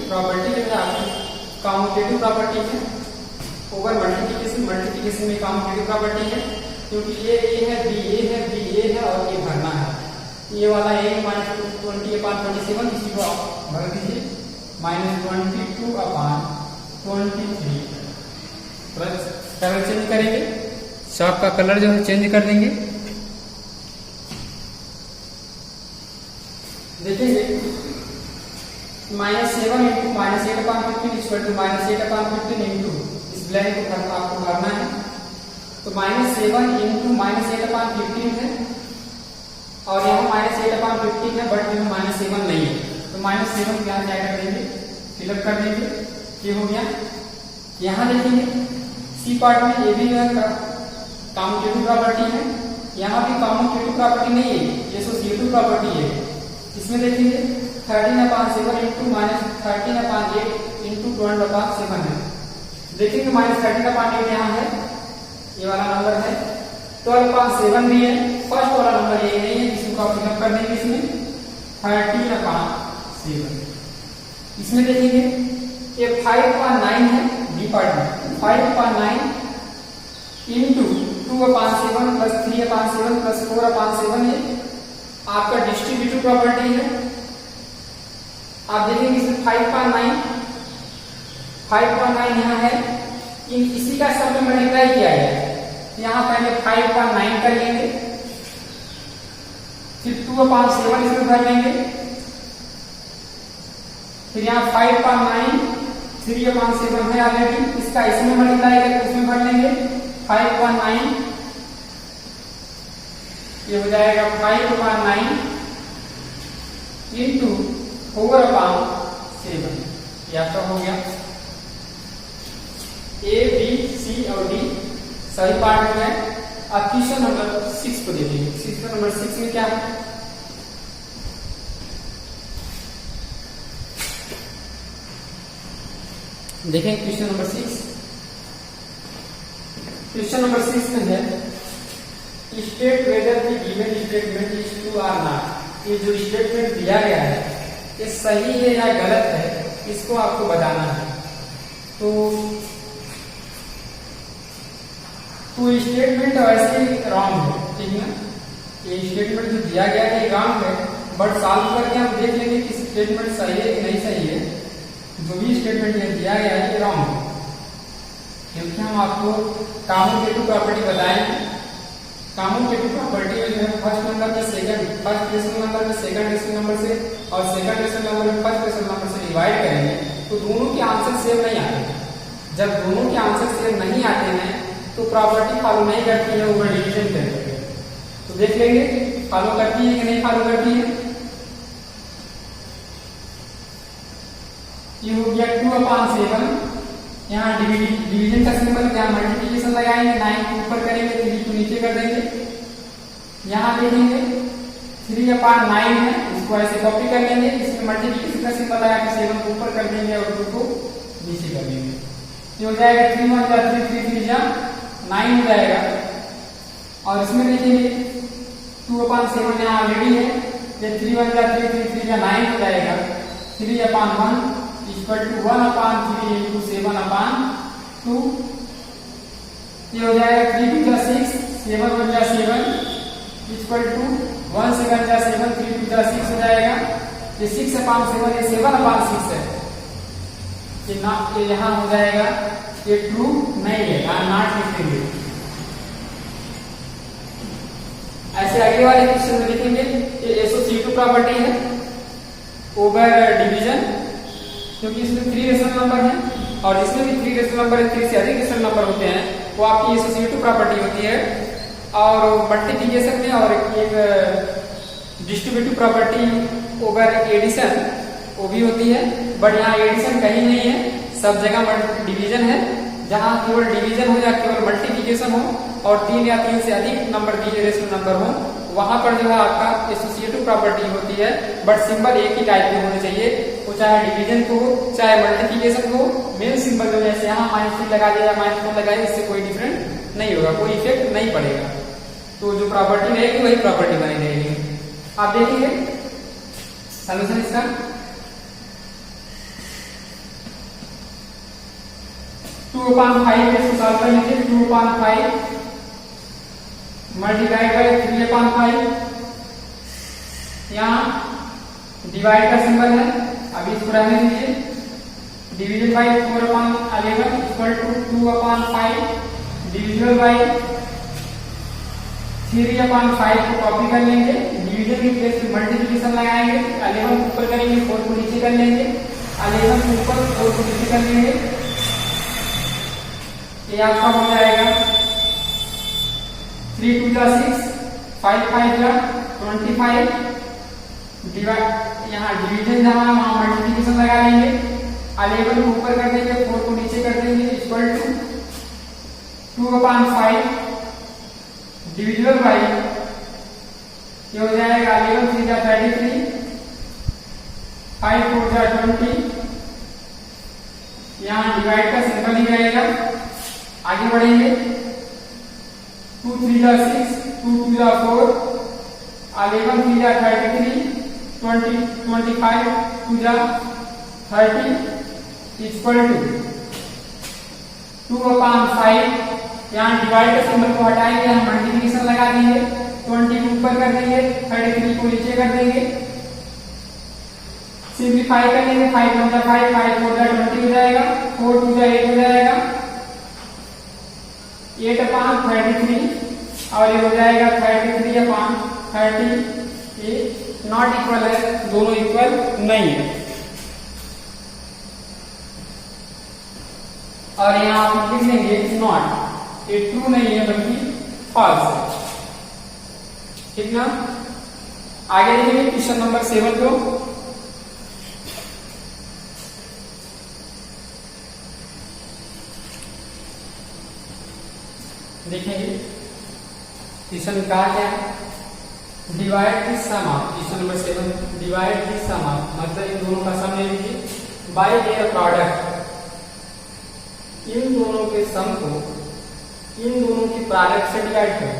Property जो है आपकी कॉम्यूटेटिव प्रॉपर्टी है ओवर मल्टीप्लिकेशन में कॉम्यूटेटिव प्रॉपर्टी है, क्योंकि ए है, बी ए है और ये भरना है। ये वाला ए -20/27 इसी को आप भर दीजिए, -22/23 प्लस कलर चेंज करेंगे, चार्ट का कलर जो है चेंज कर देंगे। देखेंगे -7 इंटू -8/15 इक्वल टू -8/15 इंटू इस ब्लैंक को आपको भरना है। तो -7 इंटू -8/15 है और यहाँ -8/15 है, बट यहाँ -7 नहीं है, तो -7 यहाँ क्या कर देंगे, फिलअप कर देंगे। ये हो गया। यहाँ देखेंगे सी पार्ट में ये भी कॉम्यूटेटिव प्रॉपर्टी है, यहाँ भी कॉम्यूटेटिव प्रॉपर्टी नहीं है, ये एसोसिएटिव प्रॉपर्टी है। इसमें देखेंगे 13/7 इंटू -13/8 इंटू 12/7 है। देखेंगे -13/8 यहाँ है, ये वाला नंबर है, 12/7 भी है, फर्स्ट वाला नंबर ये नहीं है, इसको आप फिलअप कर देंगे। इसमें 13/7 इसमें देखेंगे ये 5/9 है, डी पार्ट में 5/9 इंटू 2/7 प्लस 3/7 प्लस 4/7 है आपका डिस्ट्रीब्यूटिव प्रॉपर्टी है। आप देखेंगे इसमें 5/9 यहाँ है, इसी का सब में मल्टीप्लाई किया है। यहाँ पहले 5/9 कर लेंगे, फिर 2/7 इसमें भर लेंगे, फिर यहाँ 5/9 3/7 है ऑलरेडी, इसका इसमें मल्टीप्लाई करके उसमें भर लेंगे 5/9, ये हो जाएगा 5/9 इंटू 4/7। ये आपका हो गया। ए बी सी और डी सही पार्ट हो गए। अब क्वेश्चन नंबर 6 को देखेंगे। क्वेश्चन नंबर 6 में क्या है, देखें क्वेश्चन नंबर 6। क्वेश्चन नंबर 6 में है state whether the given statement is true और नॉट। ये जो स्टेटमेंट दिया गया है ये सही है या गलत है, इसको आपको बताना है। तो स्टेटमेंट वैसे रॉन्ग है, ठीक है। ये स्टेटमेंट जो दिया गया है ये रॉन्ग है, बट सॉल्व करके हम देख लेंगे कि स्टेटमेंट सही है कि नहीं सही है। जो भी स्टेटमेंट ये दिया गया है ये रॉन्ग है, क्योंकि हम आपको कॉम्यूटेटिव प्रॉपर्टी बताएंगे। कॉम्यूटेटिव प्रॉपर्टी में जो है फर्स्ट डेसिमल नंबर में सेकंड डेसिमल नंबर से और सेकंड डेसिमल नंबर में फर्स्ट डेसिमल नंबर से डिवाइड करेंगे तो दोनों के आंसर सेम नहीं आते। जब दोनों के आंसर सेम नहीं आते हैं तो प्रॉपर्टी फॉलो नहीं करती है ओवर डिवीजन करके। तो देख लेंगे फॉलो करती है कि नहीं फॉलो करती है। ये हो गया 2/7, यहाँ डिवीजन का सिंबल, यहाँ मल्टीप्लिकेशन लगाएंगे, 9 को ऊपर करेंगे, 3 को नीचे कर देंगे। यहाँ देखेंगे 3/9 है, इसको ऐसे कॉपी कर लेंगे, इसमें मल्टीप्लिकेशन का सिंबल लगा के 7 को ऊपर कर देंगे और 2 को नीचे कर देंगे। ये हो जाएगा 3 1 3 3 3 9 हो जाएगा। और इसमें देखेंगे 2/7 यहाँ ऑलरेडी है, ये 3 1 3 3 3 9 हो जाएगा। 3/1 इक्वल टू 1/3 इंटू 7/2। ये हो जाएगा 3 2 6 7 1 7 इक्वल टू 1 7 7 3 2 6 हो जाएगा। ये 6/7 ये 7/6 है, ये यहाँ हो जाएगा, ये ट्रू नहीं है, नॉट लिखेंगे। ऐसे आगे वाले क्वेश्चन में लिखेंगे ये एसोसिएटिव प्रॉपर्टी है ओवर डिवीजन, क्योंकि इसमें 3 रेशनल नंबर है और इसमें भी 3 रेशनल नंबर है, 3 से अधिक रेशनल नंबर होते हैं, वो आपकी एसोसिएटिव प्रॉपर्टी होती है। और मल्टीप्लिकेशन में और एक डिस्ट्रीब्यूटिव प्रॉपर्टी ओवर एडिशन वो भी होती है, बट यहाँ एडिशन कहीं नहीं है, सब जगह डिवीजन है। जहाँ केवल डिवीजन हो या केवल मल्टीप्लिकेशन हो और 3 या 3 से अधिक नंबर दिए रेशनल नंबर हो, वहां पर जो है आपका एसोसिएटिव प्रॉपर्टी होती है, बट सिंबल एक ही टाइप के होने चाहिए, वो चाहे डिवीजन को हो चाहे मल्टीप्लिकेशन को। मेन सिंबल जो जैसे यहाँ -3 लगा दिया या -4 लगा दिया, इससे कोई डिफरेंट नहीं होगा, कोई इफेक्ट नहीं पड़ेगा। तो जो प्रॉपर्टी रहेगी वही प्रॉपर्टी बनी रहेगी। आप देखिए सॉल्यूशन इसका 2/5 इसको सॉल्व कर लीजिए। 2/5 मल्टीप्लाई बाय 3/5, यहाँ डिवाइड का सिंबल है, अभी इसको रहने दीजिए। Division by 4/11 equal to 2/5 divisible by 3/5 को कॉपी कर लेंगे, डिवीजन की प्लेस पे मल्टीप्लिकेशन लगाएंगे, 11 ऊपर करेंगे, 4 को नीचे कर लेंगे, 11 ऊपर 4 को नीचे कर लेंगे, ये आपका हो जाएगा 3 2 जा 6, 5 5 जा 25, डिवाइड यहाँ डिवीजन जहाँ वहाँ मल्टीप्लिकेशन लगा लेंगे, 11 को ऊपर कर देंगे, 4 को नीचे कर देंगे, इक्वल टू 2/5 डिविजिबल बाय ये हो जाएगा 11 3 जा 33, 5 4 जा 20, यहाँ डिवाइड का सिंबल ही रहेगा। आगे बढ़ेंगे, 2 3 जा 6, 2 2 जा 4, 11 3 जा 33, 20 25 2 जा 30 इक्वल टू 2/5, यहाँ डिवाइड का सिंबल को हटाएंगे, यहाँ मल्टीप्लिकेशन लगा देंगे, 20 को ऊपर कर देंगे, 33 को नीचे कर देंगे, सिंप्लीफाई कर लेंगे, 5 1 जा 5, 5 4 जा 20 हो जाएगा, 4 2 जा 8 हो जाएगा, 8/33 और ये हो जाएगा 33/30, ये नॉट इक्वल है, दोनों इक्वल नहीं है। और यहाँ आप लिख लेंगे नॉट, ये ट्रू नहीं है बल्कि फॉल्स है, ठीक ना। आगे देखेंगे क्वेश्चन नंबर 7 को। देखेंगे क्वेश्चन का क्या है, divide the sum of, question number 7, divide the sum of मतलब इन दोनों का सम ले लीजिए, बाय देयर प्रोडक्ट, इन दोनों के सम को इन दोनों की प्रोडक्ट से डिवाइड करें।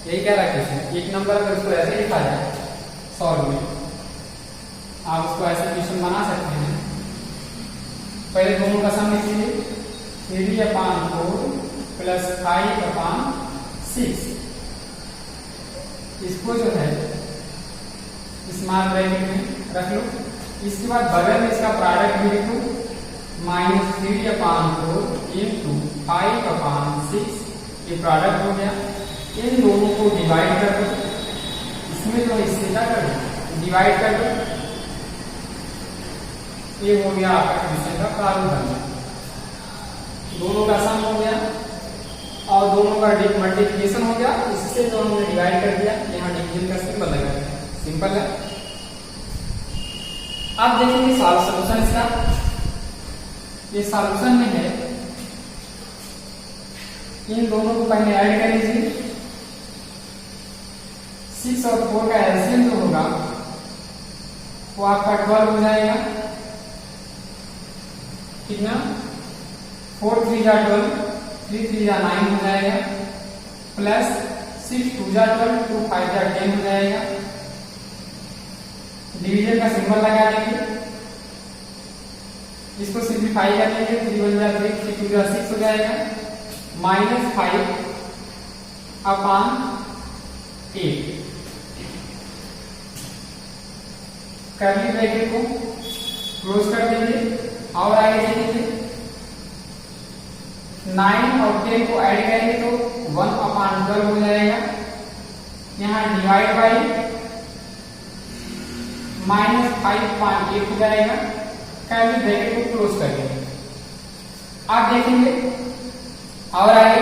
यही कह रहा है क्वेश्चन। एक नंबर अगर उसको ऐसे लिखा जाए सॉल्व में, आप उसको ऐसे क्वेश्चन बना सकते हैं। पहले दोनों का सम लिखिए, 3/4 प्लस 5/6, इसको जो है स्मॉल ब्रैकेट में रख लो। इसके बाद बगल में इसका प्रोडक्ट भी लिखो, -3/4 इंटू 5/6, ये प्रोडक्ट हो गया। इन दोनों को डिवाइड कर दो, इसमें जो हिस्से का कर दो, डिवाइड कर दो, ये हो गया आपका क्वेश्चन का प्रारूप। दोनों का सम हो गया और दोनों का मल्टीप्लिकेशन हो गया, इससे जो हमने डिवाइड कर दिया, यहाँ डिवीजन का सिंबल लगा दिया, सिंपल है। अब देखेंगे सॉल्यूशन इसका। ये सॉल्यूशन में है, इन दोनों को पहले ऐड कर लीजिए, 6 और 4 का एलसीएम जो होगा वो आपका 12 हो जाएगा, ठीक ना। 4 3 जा 12, 3 3 जा 9 हो जाएगा, प्लस 6 2 जा 12, 2 5 जा 10 हो जाएगा। डिवीजन का सिंबल लगा देंगे, इसको सिंप्लीफाई कर लेंगे, 3 1 जा 3, 3 2 जा 6 हो जाएगा, -5/8 कर्ली ब्रैकेट को क्लोज कर देंगे। और आगे देखेंगे, 9 और 10 को ऐड करेंगे तो 1/12 हो जाएगा। यहाँ डिवाइड बाई -5/8 हो जाएगा, कर्ली ब्रैकेट को क्लोज कर देंगे। आप देखेंगे और आगे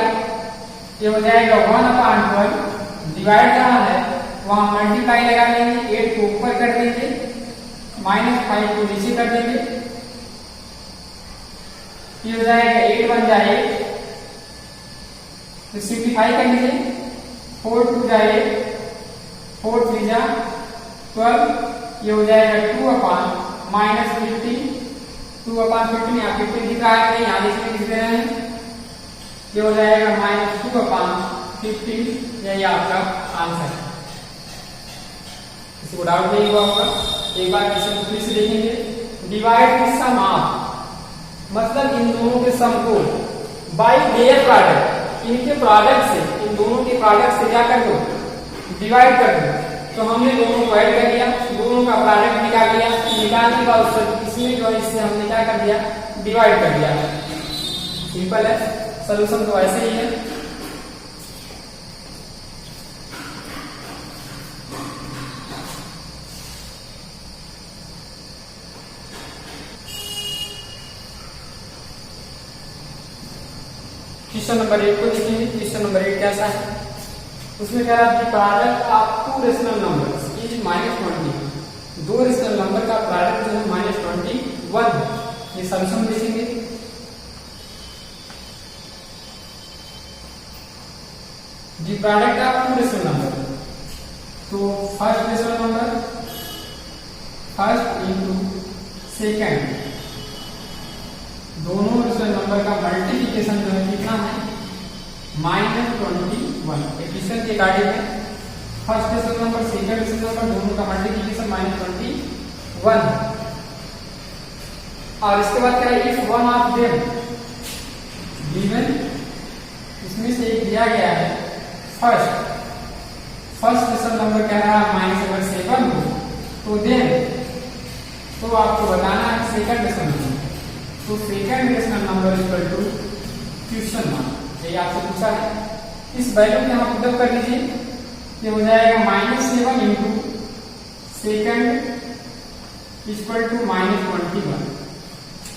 ये हो जाएगा 1/12, डिवाइड जहां है वहां मल्टीप्लाई लगा लेंगे, 8 को ऊपर कर देंगे, -5 को नीचे कर देंगे, ये हो जाएगा 8 1 जा 8, तो सिंप्लीफाई कर लीजिए, 4 2 जा 8, 4 3 जा 12, ये हो जाएगा 2/-15, 2/15 यहाँ 15 दिख रहा है, यहाँ लिख दे रहे हैं, ये हो जाएगा -2/15, यही आपका आंसर है। किसी को डाउट नहीं हुआ होगा, एक बार क्वेश्चन फिर से देखेंगे। डिवाइड द सम ऑफ मतलब इन दोनों के सम को बाई देयर प्रोडक्ट, इनके प्रोडक्ट से, इन दोनों के प्रोडक्ट से क्या कर दो, डिवाइड कर दो। तो हमने दोनों को ऐड कर दिया, दोनों का प्रोडक्ट निकाल लिया, निकालने के बाद इसमें जो है इससे हमने क्या कर दिया, डिवाइड कर दिया। सिंपल है, सॉल्यूशन तो ऐसे ही है। क्वेश्चन नंबर 1 को देखेंगे। क्वेश्चन नंबर 1 कैसा है, उसमें कह रहा है product of two rational numbers is -20, दो रेशनल नंबर का प्रोडक्ट जो है -21 है। ये सॉल्यूशन देखेंगे। The product of two rational number, तो first rational number first into second, दोनों रेशनल नंबर का मल्टीप्लिकेशन जो है कितना है, -21। एडिशन के गाड़ी में first rational number second rational number दोनों का मल्टीप्लिकेशन -21 है। और इसके बाद क्या है, if one of them given, इसमें से एक दिया गया है फर्स्ट रेशनल नंबर कह रहा है -7 हो, तो देन तो आपको बताना है सेकंड रेशनल नंबर, तो second rational number equal to question mark, ये आपसे पूछा है। इस वैल्यू को यहाँ पुटअप कर लीजिए, ये हो जाएगा -7 into second equal to -21,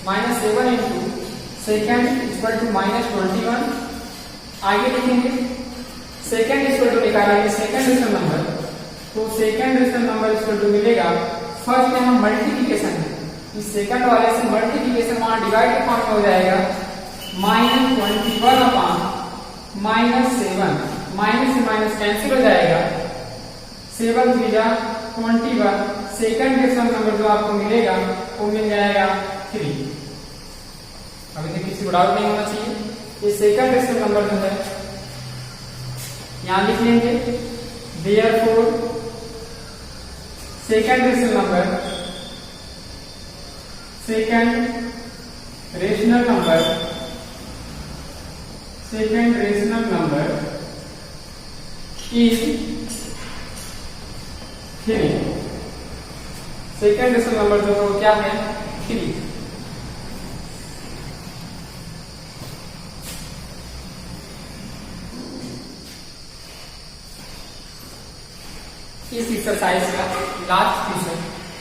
-7 into second equal to -21। आगे लिखेंगे सेकंड इक्वल टू निकालेंगे सेकंड रेशनल नंबर, तो second rational number equal to मिलेगा, फर्स्ट यहाँ मल्टीप्लिकेशन है, इस सेकंड वाले से मल्टीप्लिकेशन वहां डिवाइड के फॉर्म में हो जाएगा, -21 अपॉन -7, माइनस से माइनस कैंसिल हो जाएगा, 7 3 21, सेकंड रेशनल नंबर जो आपको मिलेगा वो मिल जाएगा 3। अभी तक किसी को डाउट नहीं होना चाहिए। ये सेकंड रेशनल नंबर जो है यहां लिख लेंगे, therefore second rational number second rational number is 3। Second rational number जो है वो क्या है, 3। इस एक्सरसाइज का लास्ट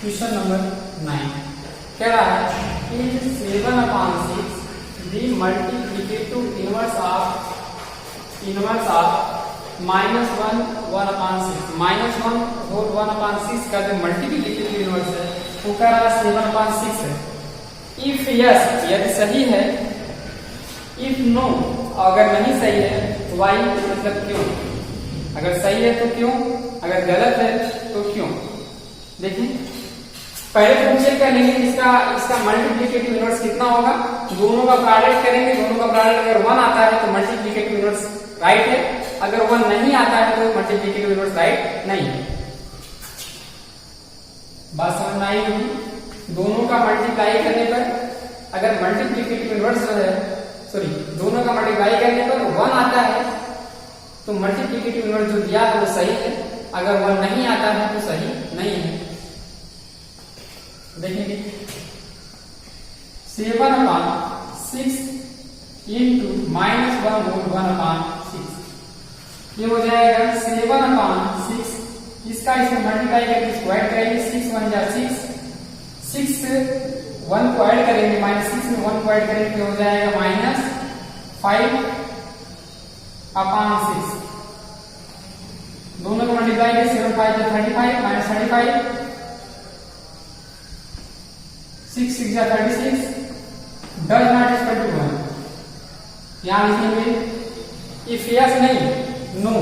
क्वेश्चन नंबर 9 कह रहा है is 7/6 the multiplicative inverse of -1 -1/6 -1/6 का जो मल्टीप्लिकेटिव इनवर्स है वो कह रहा है 7/6 है। इफ यस, यदि सही है, इफ नो, अगर नहीं सही है, वाई मतलब क्यों, अगर सही है तो क्यों, अगर गलत है तो क्यों। देखिए पहले तो चेक कर लेंगे इसका मल्टीप्लिकेटिव इनवर्स कितना होगा, दोनों का प्रोडक्ट करेंगे, दोनों का प्रोडक्ट अगर 1 आता है तो मल्टीप्लिकेटिव इनवर्स राइट है, अगर 1 नहीं आता है तो मल्टीप्लिकेटिव इनवर्स राइट नहीं है। बात समझ में आई होगी। दोनों का मल्टीप्लाई करने पर अगर मल्टीप्लिकेटिव इनवर्स जो है, सॉरी, दोनों का मल्टीप्लाई करने पर 1 आता है तो मल्टीप्लिकेटिव इनवर्स जो दिया है वो सही है, अगर 1 नहीं आता है तो सही नहीं है। देखेंगे 7/6 इंटू -1/6, ये हो जाएगा 7/6, इसका इसमें मल्टीप्लाई करके इसको ऐड करेंगे, 6 1 जा 6, 6 से 1 को ऐड करेंगे, -6 में 1 को ऐड करेंगे तो हो जाएगा -5/6, दोनों को मल्टीप्लाई करें 7 5 जा 35 -35, 6 6 जा 36, डज नॉट इक्वल टू 1। यहां लिखेंगे इफ यस नहीं, नो,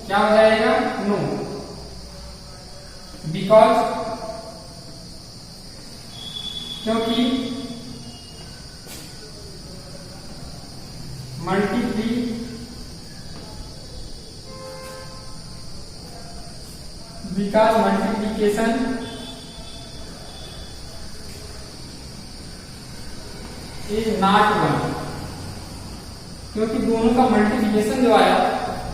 क्या हो जाएगा, नो, बिकॉज, क्योंकि मल्टीप्लिकेशन is not 1, क्योंकि दोनों का मल्टीप्लिकेशन जो आया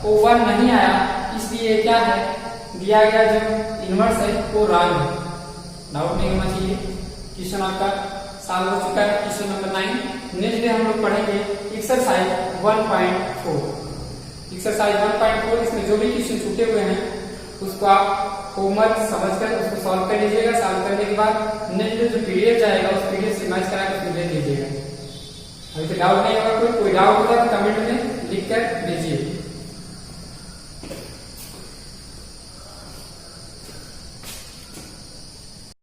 वो 1 नहीं आया, इसलिए क्या है दिया गया जो इनवर्स है वो रॉन्ग है। डाउट नहीं होना चाहिए। क्वेश्चन आपका सॉल्व हो चुका है, क्वेश्चन नंबर 9। नेक्स्ट डे हम लोग पढ़ेंगे एक्सरसाइज 1.4। एक्सरसाइज 1.4 इसमें जो भी क्वेश्चन छूटे हुए हैं उसको आप होमवर्क समझकर उसको सॉल्व कर लीजिएगा। सॉल्व करने के बाद नेक्स्ट डे जो पीडीएफ जाएगा उस पीडीएफ से मैच करा कर उसमें दे दीजिएगा। अभी तो डाउट नहीं होगा, कोई डाउट होगा तो कमेंट में